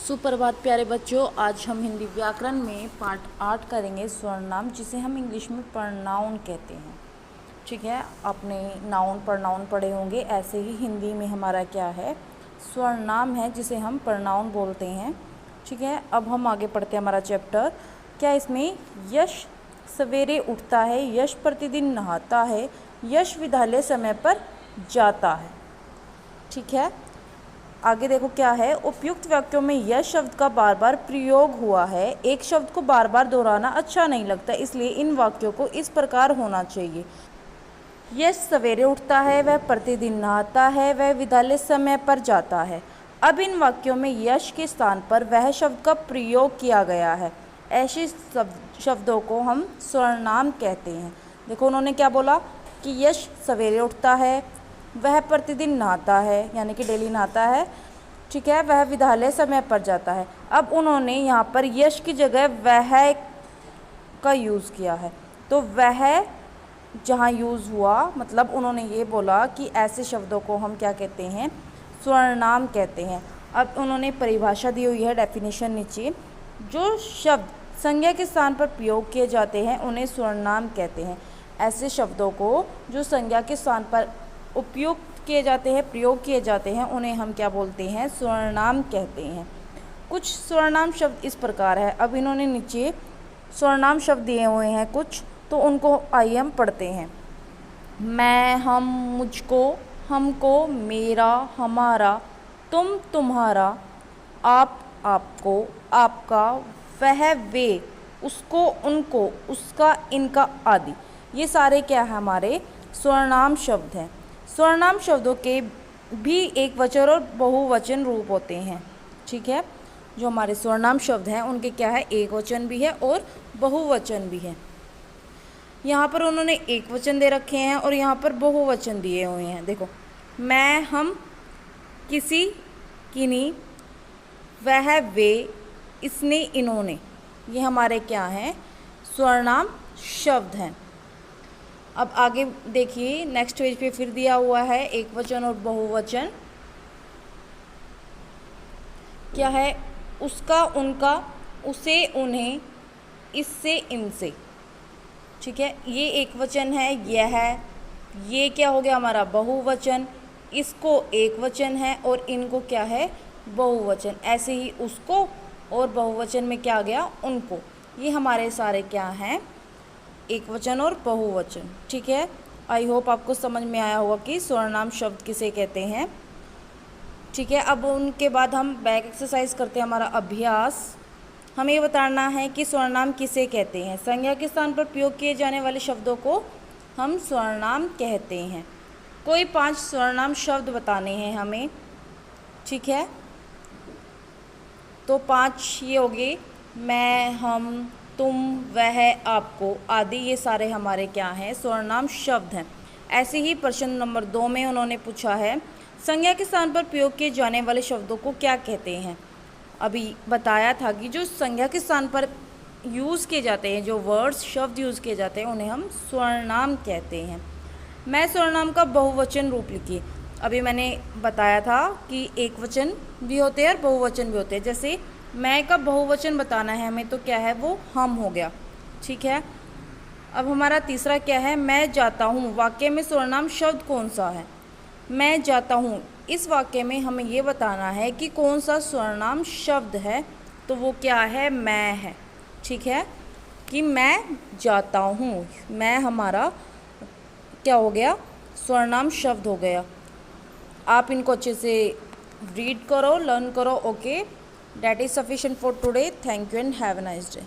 सुप्रभात प्यारे बच्चों, आज हम हिंदी व्याकरण में पार्ट 8 करेंगे स्वर्णाम, जिसे हम इंग्लिश में प्रनाउन कहते हैं। ठीक है, आपने नाउन प्रनाउन पढ़े होंगे, ऐसे ही हिंदी में हमारा क्या है, स्वर्णाम है, जिसे हम प्रनाउन बोलते हैं। ठीक है, अब हम आगे पढ़ते हैं हमारा चैप्टर। क्या इसमें यश सवेरे उठता है, यश प्रतिदिन नहाता है, यश विद्यालय समय पर जाता है। ठीक है, आगे देखो क्या है, उपयुक्त वाक्यों में यश शब्द का बार बार प्रयोग हुआ है। एक शब्द को बार बार दोहराना अच्छा नहीं लगता, इसलिए इन वाक्यों को इस प्रकार होना चाहिए। यश सवेरे उठता है, वह प्रतिदिन नहाता है, वह विद्यालय समय पर जाता है। अब इन वाक्यों में यश के स्थान पर वह शब्द का प्रयोग किया गया है। ऐसे शब्दों को हम स्वर्णाम कहते हैं। देखो उन्होंने क्या बोला कि यश सवेरे उठता है, वह प्रतिदिन नहाता है, यानी कि डेली नहाता है। ठीक है, वह विद्यालय समय पर जाता है। अब उन्होंने यहाँ पर यश की जगह वह का यूज़ किया है, तो वह जहाँ यूज़ हुआ, मतलब उन्होंने ये बोला कि ऐसे शब्दों को हम क्या कहते हैं, स्वर्णाम कहते हैं। अब उन्होंने परिभाषा दी हुई है, डेफिनेशन नीचे। जो शब्द संज्ञा के स्थान पर प्रयोग किए जाते हैं उन्हें स्वर्णाम कहते हैं। ऐसे शब्दों को जो संज्ञा के स्थान पर उपयुक्त किए जाते हैं, प्रयोग किए जाते हैं, उन्हें हम क्या बोलते हैं, स्वर्णाम कहते हैं। कुछ स्वर्णाम शब्द इस प्रकार है। अब इन्होंने नीचे स्वर्णाम शब्द दिए हुए हैं कुछ, तो उनको आइए हम पढ़ते हैं। मैं, हम, मुझको, हमको, मेरा, हमारा, तुम, तुम्हारा, आप, आपको, आपका, वह, वे, उसको, उनको, उसका, इनका आदि। ये सारे क्या है, हमारे स्वर्णाम शब्द हैं। स्वर्णाम शब्दों के भी एक वचन और बहुवचन रूप होते हैं। ठीक है, जो हमारे स्वर्णाम शब्द हैं उनके क्या है, एक वचन भी है और बहुवचन भी है। यहाँ पर उन्होंने एक वचन दे रखे हैं और यहाँ पर बहुवचन दिए हुए हैं। देखो, मैं, हम, किसी, किन्हीं, वह, वे, इसने, इन्होंने, ये हमारे क्या हैं, स्वर्णाम शब्द हैं। अब आगे देखिए, नेक्स्ट पेज पे फिर दिया हुआ है एक वचन और बहुवचन। क्या है, उसका, उनका, उसे, उन्हें, इससे, इनसे। ठीक है, ये एक वचन है, यह है, ये क्या हो गया हमारा बहुवचन, इसको एक वचन है और इनको क्या है, बहुवचन। ऐसे ही उसको और बहुवचन में क्या आ गया, उनको। ये हमारे सारे क्या हैं, एक वचन और बहुवचन। ठीक है, आई होप आपको समझ में आया होगा कि स्वर्णाम शब्द किसे कहते हैं। ठीक है, अब उनके बाद हम बैक एक्सरसाइज करते हैं, हमारा अभ्यास। हमें ये बताना है कि स्वर्णाम किसे कहते हैं। संज्ञा के स्थान पर प्रयोग किए जाने वाले शब्दों को हम स्वर्णाम कहते हैं। कोई 5 स्वर्णाम शब्द बताने हैं हमें। ठीक है, तो 5 ये हो गए, मैं, हम, तुम, वह, आपको, आदि। ये सारे हमारे क्या हैं, स्वर्णाम शब्द हैं। ऐसे ही प्रश्न नंबर 2 में उन्होंने पूछा है, संज्ञा के स्थान पर प्रयोग किए जाने वाले शब्दों को क्या कहते हैं। अभी बताया था कि जो संज्ञा के स्थान पर यूज़ किए जाते हैं, जो वर्ड्स शब्द यूज़ किए जाते हैं, उन्हें हम स्वर्णाम कहते हैं। मैं स्वर्णाम का बहुवचन रूप लिखिए। अभी मैंने बताया था कि एक वचन भी होते हैं और बहुवचन भी होते हैं। जैसे मैं का बहुवचन बताना है हमें, तो क्या है वो, हम हो गया। ठीक है, अब हमारा तीसरा क्या है, मैं जाता हूँ। वाक्य में स्वर्णाम शब्द कौन सा है, मैं जाता हूँ। इस वाक्य में हमें ये बताना है कि कौन सा स्वर्णाम शब्द है, तो वो क्या है, मैं है। ठीक है, कि मैं जाता हूँ, मैं हमारा क्या हो गया, स्वर्णाम शब्द हो गया। आप इनको अच्छे से रीड करो, लर्न करो। Okay, that is sufficient for today. Thank you and have a nice day.